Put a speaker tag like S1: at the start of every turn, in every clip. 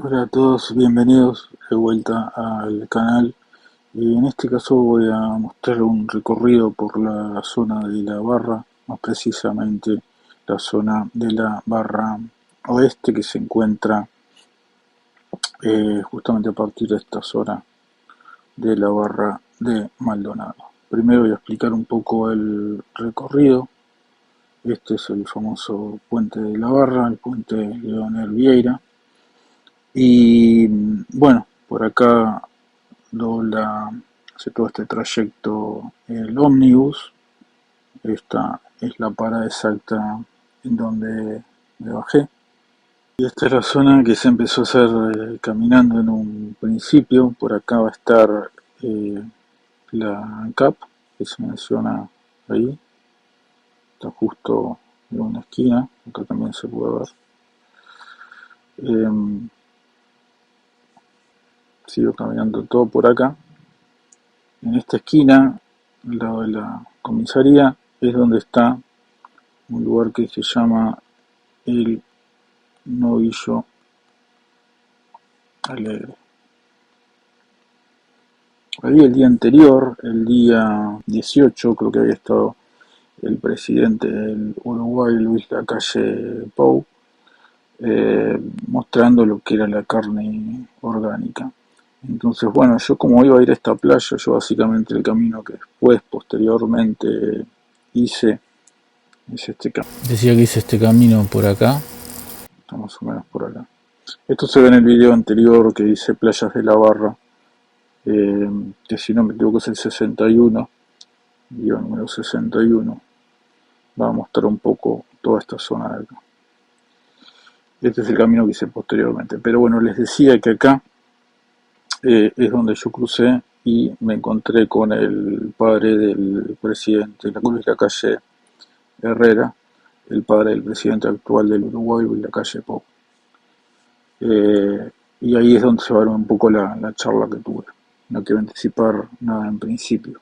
S1: Hola a todos, bienvenidos de vuelta al canal. Y en este caso voy a mostrar un recorrido por la zona de la Barra, más precisamente la zona de la Barra Oeste que se encuentra justamente a partir de esta zona de la Barra de Maldonado. Primero voy a explicar un poco el recorrido. Este es el famoso puente de la Barra, el puente Leonel Vieira. Y bueno, por acá hace todo este trayecto el ómnibus. Esta es la parada exacta en donde me bajé. Y esta es la zona que se empezó a hacer caminando en un principio. Por acá va a estar eh, la ANCAP, que se menciona ahí. Está justo en una esquina, acá también se puede ver. Em, Sigo caminando todo por acá. En esta esquina, al lado de la comisaría, es donde está un lugar que se llama el Novillo Alegre. Ahí el día anterior, el día 18, creo que había estado el presidente del Uruguay, Luis Lacalle Pou, mostrando lo que era la carne orgánica. Entonces, bueno, yo como iba a ir a esta playa, yo básicamente el camino que después, posteriormente, hice, es este camino. Decía que hice este camino por acá, está más o menos por acá. Esto se ve en el video anterior que dice Playas de la Barra, que si no me equivoco es el 61, video número 61. Va a mostrar un poco toda esta zona de acá. Este es el camino que hice posteriormente. Pero bueno, les decía que acá es donde yo crucé y me encontré con el padre del presidente, Luis Lacalle Herrera, el padre del presidente actual del Uruguay, Luis Lacalle Pou. Y ahí es donde se va a ver un poco la charla que tuve. No quiero anticipar nada en principio.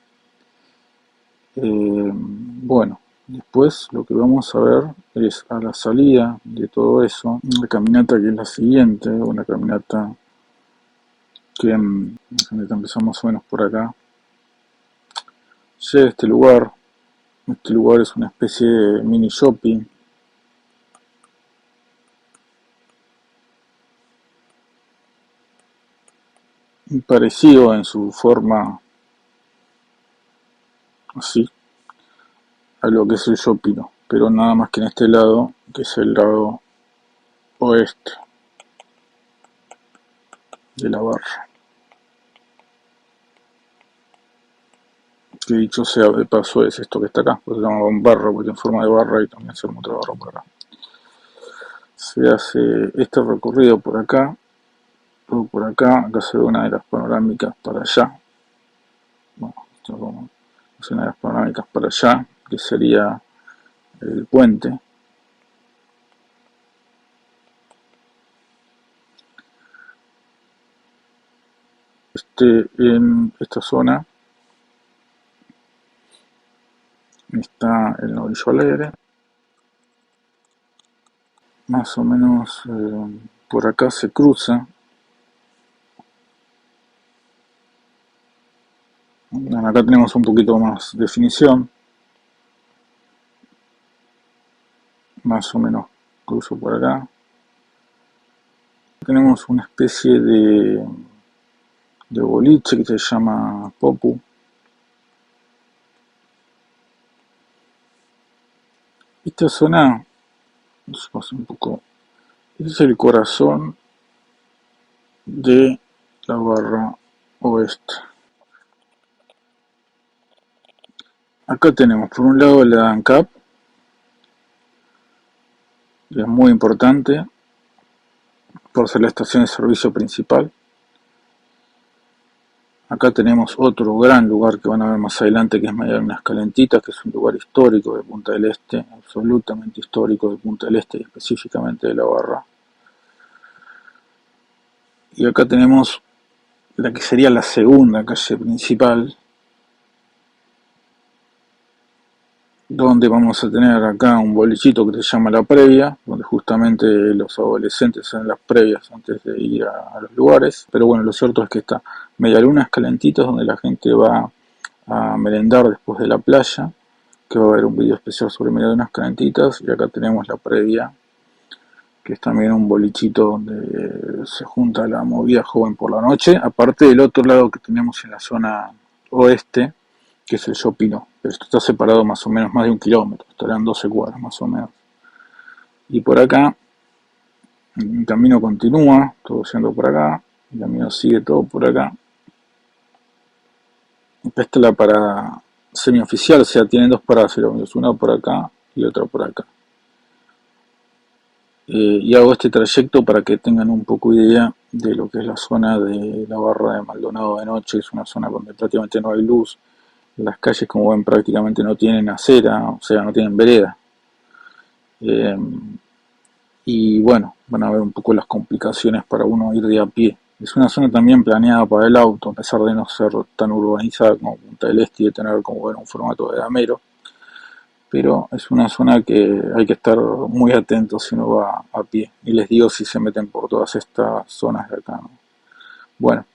S1: Bueno, después lo que vamos a ver es a la salida de todo eso, una caminata que es la siguiente, una caminata que empezamos más o menos por acá. Llega a este lugar es una especie de mini shopping. Parecido en su forma así a lo que es el shopping, pero nada más que en este lado, que es el lado oeste de la barra. Que dicho sea de paso es esto que está acá, pues se llama barra porque tiene forma de barra y también se arma otra barra por acá. Se hace este recorrido por acá, todo por acá, acá se ve una de las panorámicas para allá. Bueno, esto es una de las panorámicas para allá, que sería el puente. En esta zona está el Novillo Alegre, más o menos por acá se cruza. Bueno, acá tenemos un poquito más definición, más o menos cruzo por acá. Tenemos una especie de boliche que se llama Popu. Esta zona, un poco, es el corazón de la barra oeste. Acá tenemos por un lado la ANCAP, que es muy importante por ser la estación de servicio principal. Acá tenemos otro gran lugar que van a ver más adelante, que es Medialunas Calentitas, que es un lugar histórico de Punta del Este, absolutamente histórico de Punta del Este y específicamente de la Barra. Y acá tenemos la que sería la segunda calle principal, donde vamos a tener acá un bolichito que se llama La Previa, donde justamente los adolescentes hacen las previas antes de ir a los lugares. Pero bueno, lo cierto es que está Medialunas Calentitas, donde la gente va a merendar después de la playa, que va a haber un video especial sobre Medialunas Calentitas. Y acá tenemos La Previa, que es también un bolichito donde se junta la movida joven por la noche, aparte del otro lado que tenemos en la zona oeste, que es el Chopino, pero esto está separado más o menos más de 1 kilómetro, estarán 12 cuadras más o menos. Y por acá, el camino continúa, todo yendo por acá, el camino sigue todo por acá. Esta es la parada semioficial, o sea, tienen dos paradas, una por acá y otra por acá. Y hago este trayecto para que tengan un poco idea de lo que es la zona de la barra de Maldonado de noche. Es una zona donde prácticamente no hay luz. Las calles, como ven, prácticamente no tienen acera, o sea, no tienen vereda. Y bueno, van a ver un poco las complicaciones para uno ir de a pie. Es una zona también planeada para el auto, a pesar de no ser tan urbanizada como Punta del Este y de tener como ver un formato de damero. Pero es una zona que hay que estar muy atentos si uno va a pie. Y les digo si se meten por todas estas zonas de acá, ¿no? Bueno,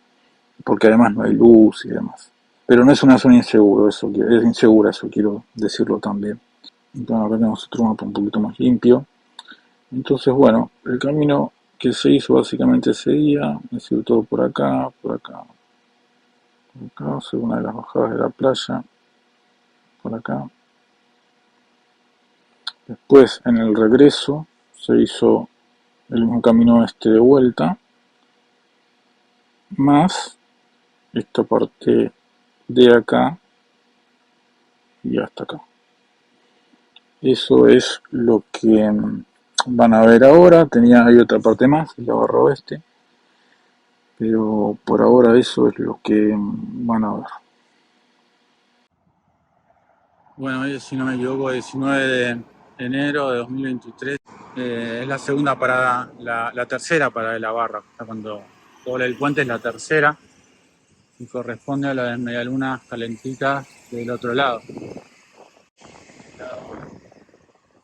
S1: porque además no hay luz y demás. Pero no es una zona insegura, es insegura, eso quiero decirlo también. Entonces acá tenemos otro mapa un poquito más limpio. Entonces, bueno, el camino que se hizo básicamente ese día, ha sido todo por acá, por acá, por acá, según una de las bajadas de la playa, por acá. Después, en el regreso, se hizo el mismo camino este de vuelta, más esta parte de acá y hasta acá. Eso es lo que van a ver ahora. Hay otra parte más, la barra oeste, pero por ahora eso es lo que van a ver. Bueno, hoy, si no me equivoco, 19 de enero de 2023. Es la segunda parada, la tercera parada de la barra. Cuando dobla el puente es la tercera y corresponde a la de Medialunas Calentitas del otro lado.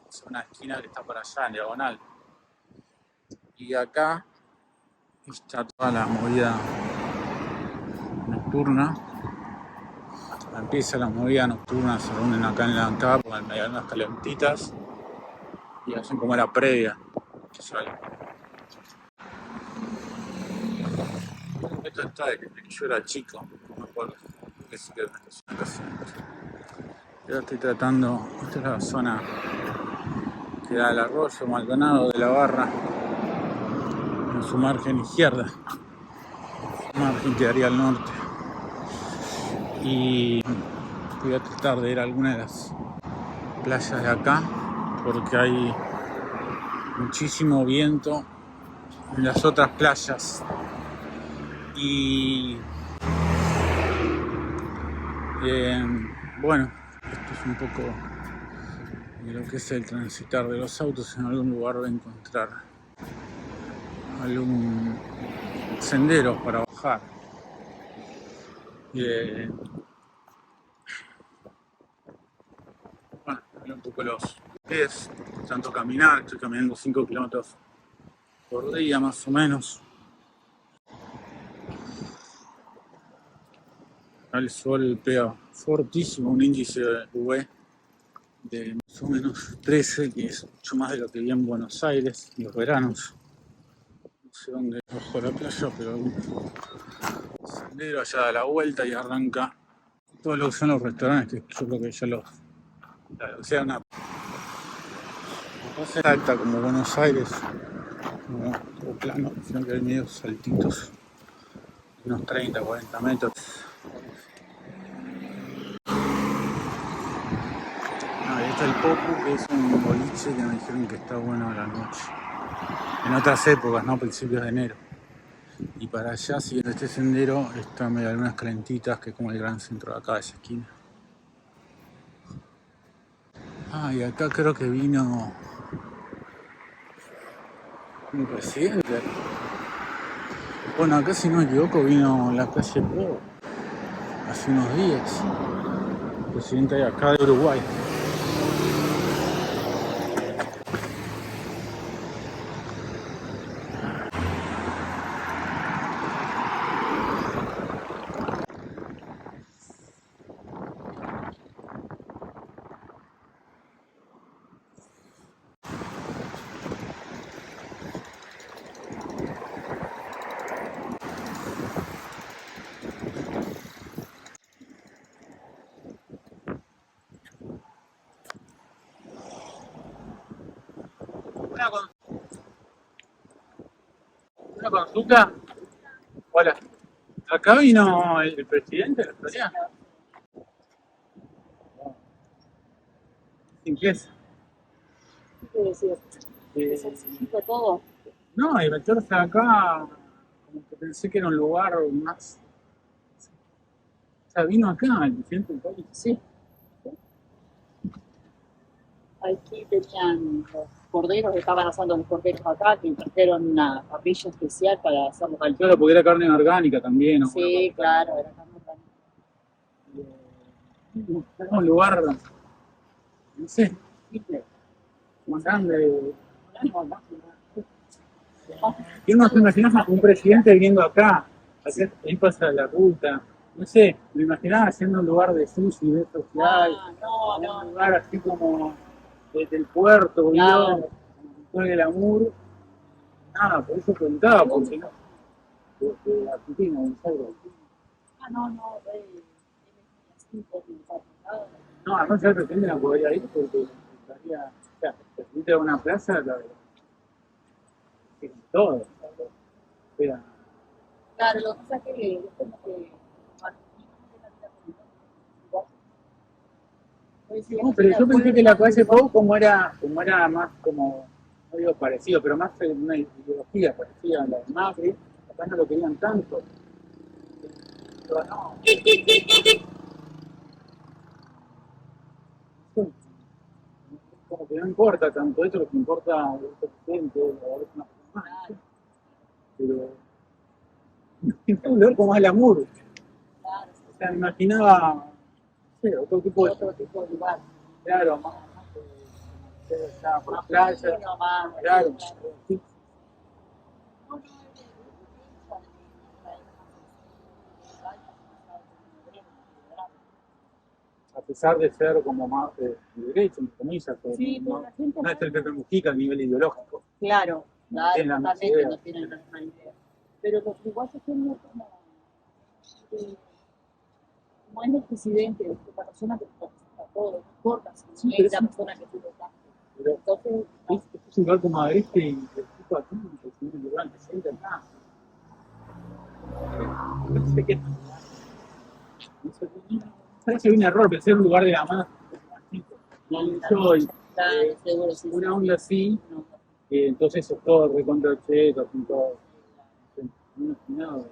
S1: Es una esquina que está por allá, en diagonal. Y acá está toda la movida nocturna. Empieza la movida nocturna, se reúnen acá en la capa con Medialunas Calentitas y hacen como la previa que sale. Esto está de que yo era chico, no me acuerdo. Yo estoy tratando, esta es la zona que da al arroyo Maldonado de la Barra, en su margen izquierda, su margen quedaría al norte. Y voy a tratar de ir a alguna de las playas de acá, porque hay muchísimo viento en las otras playas. Y bueno, esto es un poco de lo que es el transitar de los autos. En algún lugar voy a encontrar algún sendero para bajar. Bueno, mira un poco los pies, tanto caminar, estoy caminando 5 kilómetros por día más o menos. El sol pega fortísimo, un índice de UV de más o menos 13, que es mucho más de lo que vi en Buenos Aires en los veranos. No sé dónde bajo la playa, pero un sendero allá da la vuelta y arranca todo lo que son los restaurantes, que yo creo que ya o sea, una cosa exacta como Buenos Aires, como todo plano, sino que hay medios saltitos, unos 30, 40 metros. Ahí está el Popu, que es un boliche que me dijeron que está bueno a la noche. En otras épocas, ¿no? Principios de enero. Y para allá, siguiendo este sendero, está Medialunas Calentitas, que es como el gran centro de acá, de esa esquina. Y acá creo que vino un presidente. Bueno, acá si no me equivoco vino la calle Pro hace unos días. El presidente de acá de Uruguay.
S2: Una consulta. Hola. Acá vino el presidente de la Florida. ¿Sin qué es?
S3: ¿Qué quiere decir? ¿Que se explica todo?
S2: No, y meterse acá, como que pensé que era un lugar más. O sea, vino acá el presidente del país.
S3: Sí. Aquí tenían los corderos, estaban asando los corderos acá, que trajeron una parrilla especial para hacerlos al
S2: Claro, porque era carne orgánica también.
S3: Sí, claro, era carne orgánica.
S2: Era un lugar, no sé, más grande. Y uno se imagina un presidente viniendo acá, ahí pasa la ruta, no sé, me imaginaba haciendo un lugar de sushi, de social, un lugar así como desde el puerto,
S3: Claro.
S2: todo el glamour, nada, por eso preguntaba, porque no, de Argentina, Buenos Aires.
S3: No, así,
S2: No, además ya el presidente no podría ir porque estaría, o sea, el presidente de una plaza, todo, era.
S3: Claro, lo que pasa es que es como que
S2: No, pero yo pensé que la calle Pou como era más como, no digo parecido, pero más una ideología parecida a la de Macri, acá no lo querían tanto. Pero no, como que no importa tanto eso, lo que importa es el presidente, la verdad es una cosa más, ¿sí? Pero es un lugar como el amor. O sea, me imaginaba, no sé, otro tipo
S3: de lugar.
S2: claro, más, ya por la playa, claro, sí. A pesar de ser como más de derecha, entre comillas,
S3: Sí, pero
S2: no,
S3: la gente
S2: no es el Pepe Mujica a nivel ideológico.
S3: Claro,
S2: Tienen las mismas
S3: totalmente
S2: ideas.
S3: no tienen la misma idea. Pero los uruguayos tienen eh, como es el presidente, es la persona que representa todo, no importa si es la persona que tú votaste.
S2: Pero
S3: Entonces,
S2: es un lugar como este y el tipo aquí, el señor lugar que siente acá. Pensé que parece un error, pensé en un lugar de la más chico. No soy
S3: seguro, sí,
S2: una onda así,
S3: no.
S2: entonces eso es todo recontra cheto, así todo. No imaginaba.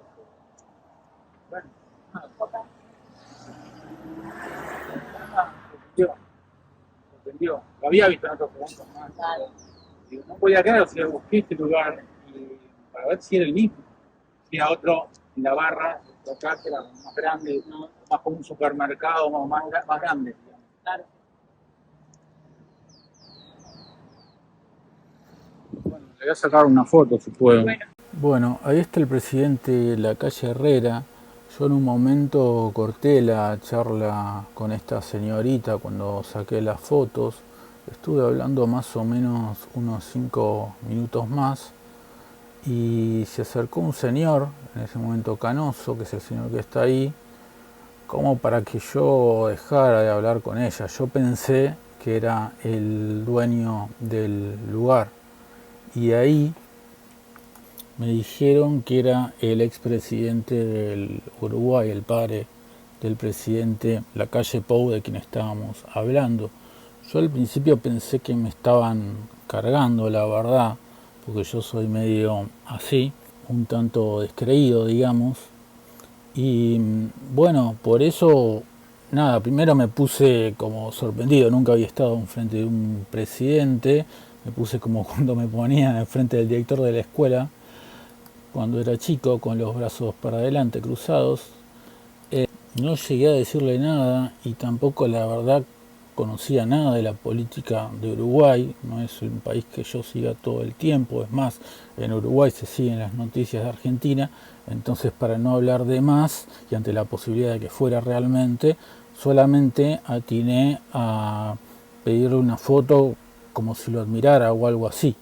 S2: Bueno, nada, sorprendió. Lo había visto en otros eventos más. Digo, no podía creer, o sea, busqué este lugar para ver si era el mismo. Si era otro en la barra, de acá, que era más grande, ¿no? Más como un supermercado, más grande.
S3: Claro.
S2: Bueno, le voy a sacar una foto si puedo. Bueno, ahí está el presidente de la calle Herrera. Yo en un momento corté la charla con esta señorita cuando saqué las fotos. Estuve hablando más o menos unos 5 minutos más y se acercó un señor, en ese momento canoso, que es el señor que está ahí, como para que yo dejara de hablar con ella. Yo pensé que era el dueño del lugar y ahí me dijeron que era el expresidente del Uruguay, el padre del presidente Lacalle Pou, de quien estábamos hablando. Yo al principio pensé que me estaban cargando, la verdad, porque yo soy medio así, un tanto descreído, digamos. Y bueno, por eso, nada, primero me puse como sorprendido, nunca había estado enfrente de un presidente, me puse como cuando me ponía enfrente del director de la escuela, cuando era chico, con los brazos para adelante cruzados. No llegué a decirle nada y tampoco la verdad conocía nada de la política de Uruguay. No es un país que yo siga todo el tiempo, es más, en Uruguay se siguen las noticias de Argentina, entonces para no hablar de más y ante la posibilidad de que fuera realmente, solamente atiné a pedirle una foto como si lo admirara o algo así.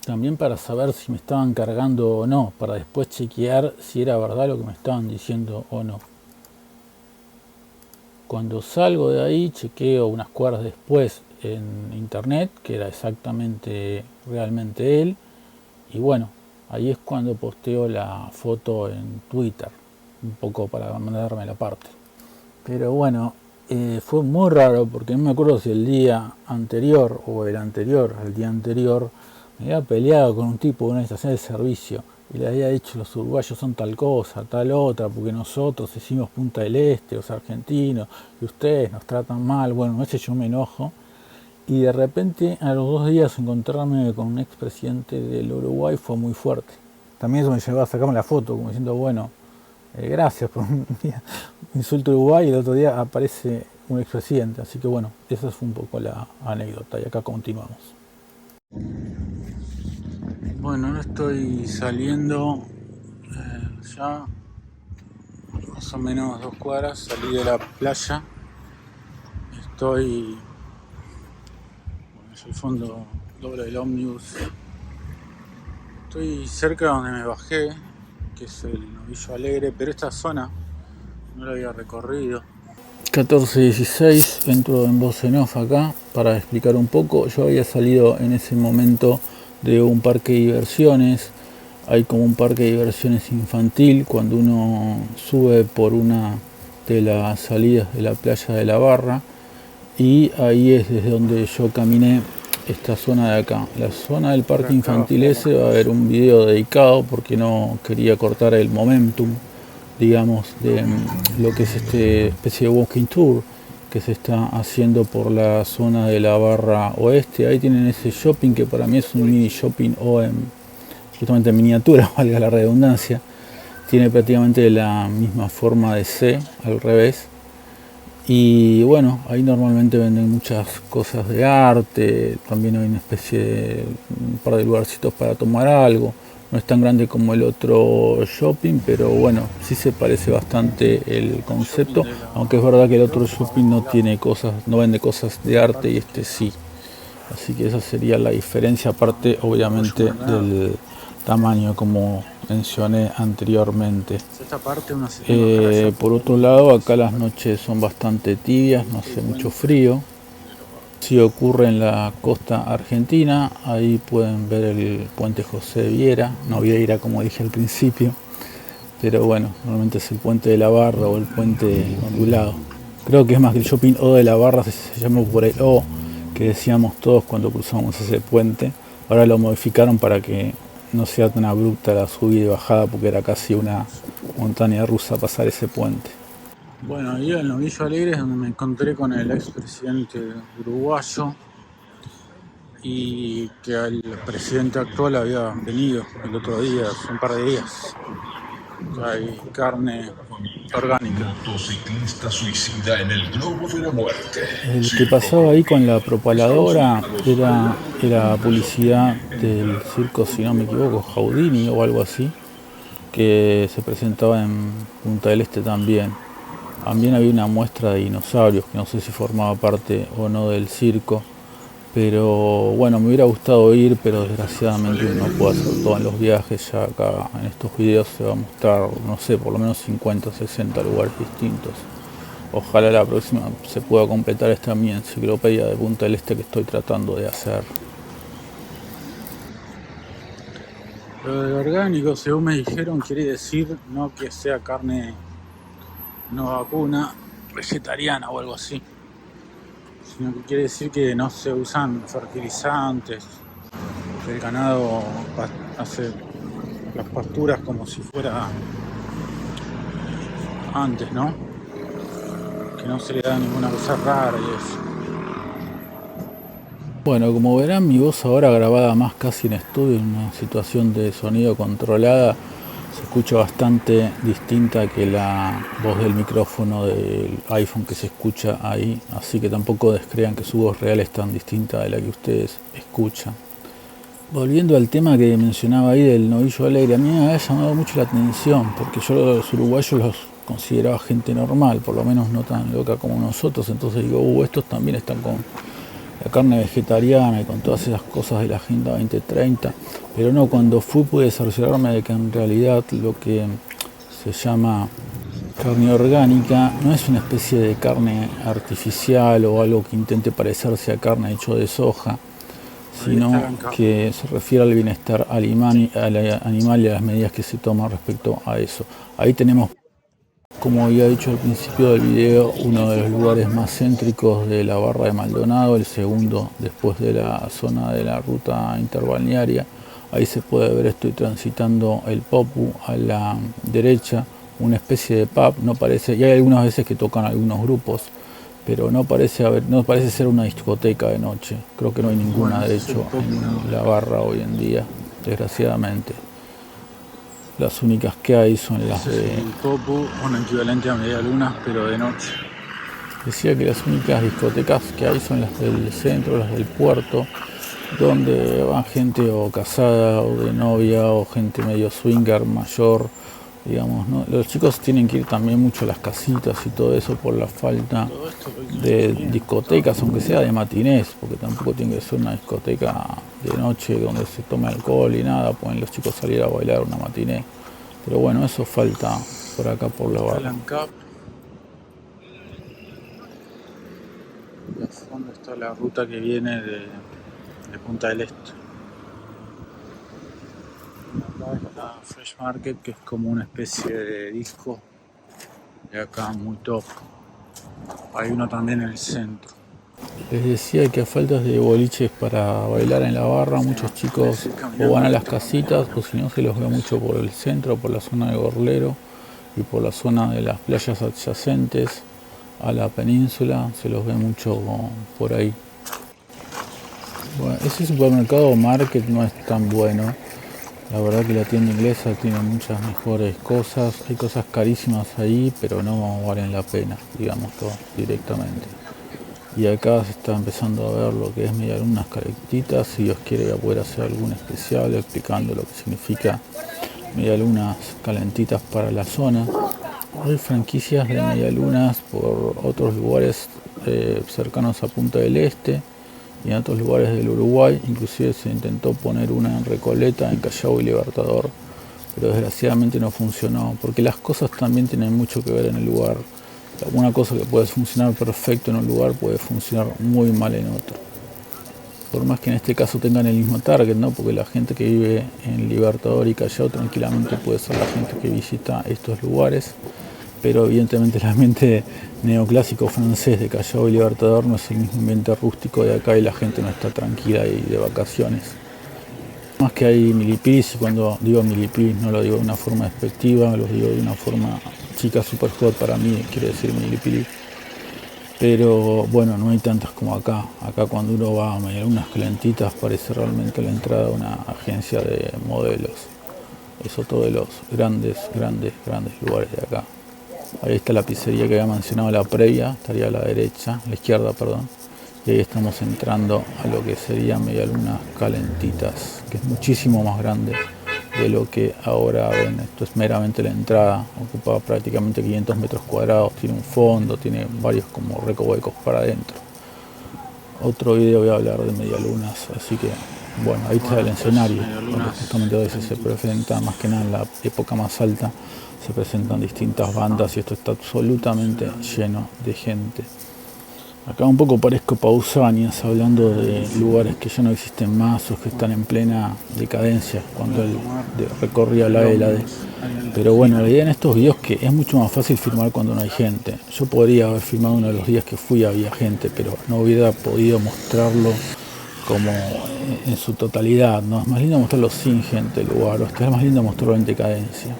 S2: También para saber si me estaban cargando o no, para después chequear si era verdad lo que me estaban diciendo o no. Cuando salgo de ahí, chequeo unas cuadras después en internet, que era exactamente realmente él, y bueno, ahí es cuando posteo la foto en Twitter, un poco para mandarme la parte. Pero bueno, fue muy raro porque no me acuerdo si el día anterior o el anterior al día anterior me había peleado con un tipo de una estación de servicio y le había dicho los uruguayos son tal cosa, tal otra, porque nosotros hicimos Punta del Este, los argentinos, y ustedes nos tratan mal. Bueno, ese yo me enojo. Y de repente a los 2 días encontrarme con un expresidente del Uruguay fue muy fuerte. También eso me llevó a sacarme la foto, como diciendo, bueno, gracias por un día insulto a Uruguay y el otro día aparece un expresidente. Así que bueno, esa fue un poco la anécdota y acá continuamos. Bueno, ahora estoy saliendo ya más o menos 2 cuadras, salí de la playa, estoy, bueno, es el fondo doble del ómnibus, estoy cerca de donde me bajé, que es el Novillo Alegre, pero esta zona no la había recorrido. 14:16, entro en voz en off acá para explicar un poco. Yo había salido en ese momento de un parque de diversiones. Hay como un parque de diversiones infantil cuando uno sube por una de las salidas de la playa de la Barra, y ahí es desde donde yo caminé esta zona de acá. La zona del parque infantil ese va a haber un video dedicado porque no quería cortar el momentum, digamos, de lo que es este especie de walking tour que se está haciendo por la zona de la Barra Oeste. Ahí tienen ese shopping que para mí es un mini shopping o justamente en miniatura, valga la redundancia. Tiene prácticamente la misma forma de C, al revés. Y bueno, ahí normalmente venden muchas cosas de arte, también hay una especie de un par de lugarcitos para tomar algo. No es tan grande como el otro shopping, pero bueno, sí se parece bastante el concepto, aunque es verdad que el otro shopping no tiene cosas, no vende cosas de arte y este sí. Así que esa sería la diferencia, aparte obviamente del tamaño, como mencioné anteriormente. Por otro lado, acá las noches son bastante tibias, no hace mucho frío. Si ocurre en la costa argentina, ahí pueden ver el puente José Viera, no Vieira como dije al principio, pero bueno, normalmente es el puente de la Barra o el puente ondulado. Creo que es más que el shopping O de la Barra, se llama por el O que decíamos todos cuando cruzamos ese puente. Ahora lo modificaron para que no sea tan abrupta la subida y bajada, porque era casi una montaña rusa pasar ese puente. Bueno, ahí en Novillo Alegre es donde me encontré con el expresidente uruguayo y que el presidente actual había venido el otro día, hace un par de días. Hay carne orgánica. Motociclista suicida en el globo de la muerte. El que pasaba ahí con la propaladora era publicidad del circo, si no me equivoco, Houdini o algo así, que se presentaba en Punta del Este también. También había una muestra de dinosaurios, que no sé si formaba parte o no del circo. Pero bueno, me hubiera gustado ir, pero desgraciadamente no puedo hacer todo en los viajes. Ya acá en estos videos se va a mostrar, no sé, por lo menos 50 o 60 lugares distintos. Ojalá la próxima se pueda completar esta mi enciclopedia de Punta del Este que estoy tratando de hacer. Lo de orgánico, según me dijeron, quiere decir no que sea carne no vacuna, vegetariana o algo así, sino que quiere decir que no se usan fertilizantes, que el ganado hace las pasturas como si fuera antes, ¿no? Que no se le da ninguna cosa rara y eso. Bueno, como verán, mi voz ahora grabada más casi en estudio, en una situación de sonido controlada, se escucha bastante distinta que la voz del micrófono del iPhone que se escucha ahí, así que tampoco descrean que su voz real es tan distinta de la que ustedes escuchan. Volviendo al tema que mencionaba ahí del Novillo Alegre, a mí me había llamado mucho la atención, porque yo a los uruguayos los consideraba gente normal, por lo menos no tan loca como nosotros, entonces digo, estos también están con la carne vegetariana y con todas esas cosas de la Agenda 2030, pero no, cuando fui pude cerciorarme de que en realidad lo que se llama carne orgánica no es una especie de carne artificial o algo que intente parecerse a carne hecho de soja, sino que se refiere al bienestar animal y a las medidas que se toman respecto a eso. Ahí tenemos, como había dicho al principio del video, uno de los lugares más céntricos de la Barra de Maldonado, el segundo después de la zona de la ruta interbalnearia. Ahí se puede ver, estoy transitando el Popu a la derecha, una especie de pub, no parece, y hay algunas veces que tocan algunos grupos, pero no parece ser una discoteca de noche. Creo que no hay ninguna, de hecho, en la Barra hoy en día, desgraciadamente. Las únicas que hay son las de Popu, un equivalente a Media Luna, pero de noche. Decía que las únicas discotecas que hay son las del centro, las del puerto, donde va gente o casada o de novia o gente medio swinger mayor, digamos, ¿no? Los chicos tienen que ir también mucho a las casitas y todo eso por la falta de discotecas, aunque sea de matinés, porque tampoco tiene que ser una discoteca de noche donde se tome alcohol y nada, pueden los chicos salir a bailar una matiné. Pero bueno, eso falta por acá por la Barra. Y al fondo está la ruta que viene de Punta del Este. Acá está Fresh Market, que es como una especie de disco de acá muy top. Hay uno también en el centro. Les decía que a falta de boliches para bailar en la Barra, muchos chicos o van a las casitas o si no se los ve mucho por el centro, por la zona de Gorlero y por la zona de las playas adyacentes a la península, se los ve mucho por ahí. Bueno, ese supermercado Market no es tan bueno. La verdad que la tienda inglesa tiene muchas mejores cosas. Hay cosas carísimas ahí, pero no valen la pena, digamos todo directamente. Y acá se está empezando a ver lo que es medialunas calentitas. Si Dios quiere voy a poder hacer algún especial explicando lo que significa medialunas calentitas para la zona. Hay franquicias de medialunas por otros lugares cercanos a Punta del Este y en otros lugares del Uruguay. Inclusive se intentó poner una en Recoleta, en Callao y Libertador, pero desgraciadamente no funcionó, porque las cosas también tienen mucho que ver en el lugar. Una cosa que puede funcionar perfecto en un lugar puede funcionar muy mal en otro. Por más que en este caso tengan el mismo target, ¿no? Porque la gente que vive en Libertador y Callao tranquilamente puede ser la gente que visita estos lugares, pero evidentemente el ambiente neoclásico francés de Callao y Libertador no es el mismo ambiente rústico de acá y la gente no está tranquila y de vacaciones. Más que hay milipilis, y cuando digo milipilis no lo digo de una forma despectiva, lo digo de una forma chica super hot para mí, quiere decir milipili. Pero bueno, no hay tantas como acá. Acá cuando uno va a medialunas calentitas parece realmente la entrada a una agencia de modelos. Es otro de los grandes lugares de acá. Ahí está la pizzería que había mencionado, la previa, estaría a la derecha, a la izquierda, perdón. Y ahí estamos entrando a lo que serían medialunas calentitas, que es muchísimo más grande de lo que ahora ven. Esto es meramente la entrada, ocupa prácticamente 500 metros cuadrados, tiene un fondo, tiene varios como recovecos para adentro. Otro video voy a hablar de medialunas, así que bueno, ahí está el escenario, donde justamente a veces se presenta, más que nada en la época más alta, se presentan distintas bandas y esto está absolutamente lleno de gente. Acá un poco parezco Pausanias hablando de lugares que ya no existen más o que están en plena decadencia cuando él recorría la Hélade. Pero bueno, la idea en estos videos es que es mucho más fácil filmar cuando no hay gente. Yo podría haber filmado uno de los días que fui, había gente, pero no hubiera podido mostrarlo como en su totalidad, ¿no? Es más lindo mostrarlo sin gente el lugar, o es más lindo mostrarlo en decadencia.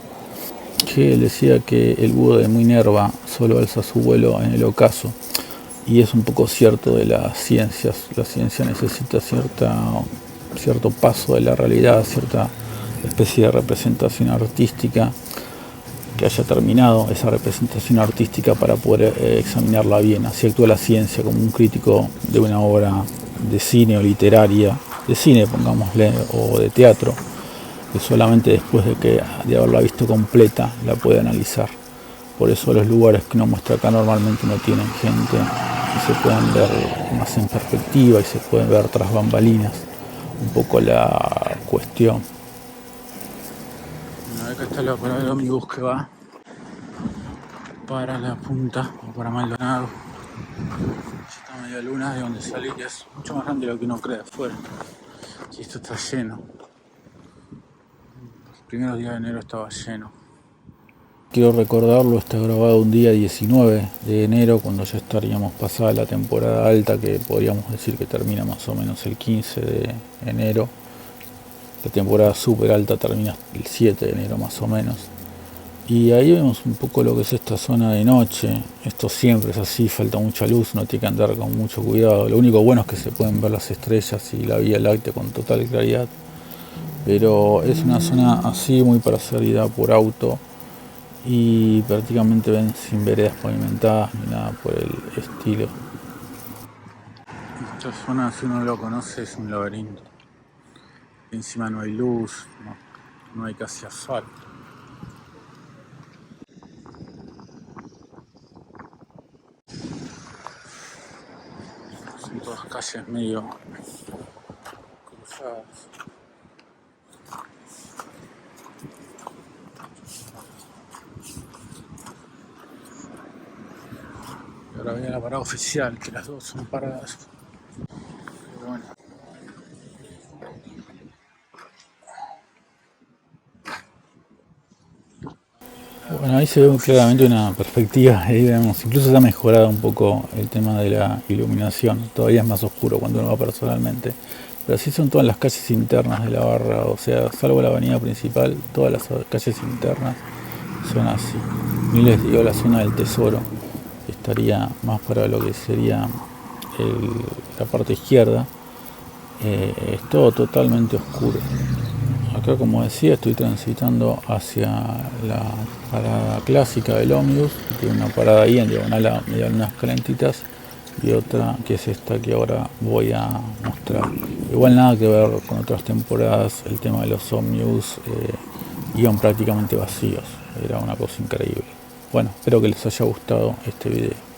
S2: Que él decía que el búho de Minerva solo alza su vuelo en el ocaso. Y es un poco cierto de las ciencias. La ciencia necesita cierto paso de la realidad, cierta especie de representación artística que haya terminado esa representación artística para poder examinarla bien. Así actúa la ciencia como un crítico de una obra de cine o literaria, de cine pongámosle, o de teatro, que solamente después de haberla visto completa la puede analizar. Por eso los lugares que uno muestra acá normalmente no tienen gente y se pueden ver más en perspectiva y se pueden ver tras bambalinas un poco la cuestión. Acá está la parada del ómnibus que va para la punta o para Maldonado. Esta media luna de donde salí, que es mucho más grande de lo que uno cree afuera. Y esto está lleno. Los primeros días de enero estaba lleno. Quiero recordarlo, está grabado un día 19 de enero, cuando ya estaríamos pasada la temporada alta, que podríamos decir que termina más o menos el 15 de enero. La temporada súper alta termina el 7 de enero más o menos. Y ahí vemos un poco lo que es esta zona de noche. Esto siempre es así, falta mucha luz, uno tiene que andar con mucho cuidado. Lo único bueno es que se pueden ver las estrellas y la Vía Láctea con total claridad. Pero es una zona así, muy para salida por auto. Y prácticamente ven sin veredas pavimentadas ni nada por el estilo. Esta zona, si uno lo conoce, es un laberinto. Encima no hay luz, no hay casi asfalto. Son todas calles medio cruzadas. Y ahora viene la parada oficial, que las dos son paradas. Pero bueno. Bueno, ahí se ve claramente una perspectiva, ahí vemos, incluso se ha mejorado un poco el tema de la iluminación, todavía es más oscuro cuando uno va personalmente, pero así son todas las calles internas de la barra, o sea, salvo la avenida principal, todas las calles internas son así. Y les digo, la zona del Tesoro estaría más para lo que sería la parte izquierda, es todo totalmente oscuro. Acá, como decía, estoy transitando hacia la parada clásica del ómnibus. Tiene una parada ahí en diagonal a unas calentitas y otra que es esta que ahora voy a mostrar. Igual nada que ver con otras temporadas, el tema de los ómnibus iban prácticamente vacíos, era una cosa increíble. Bueno, espero que les haya gustado este video.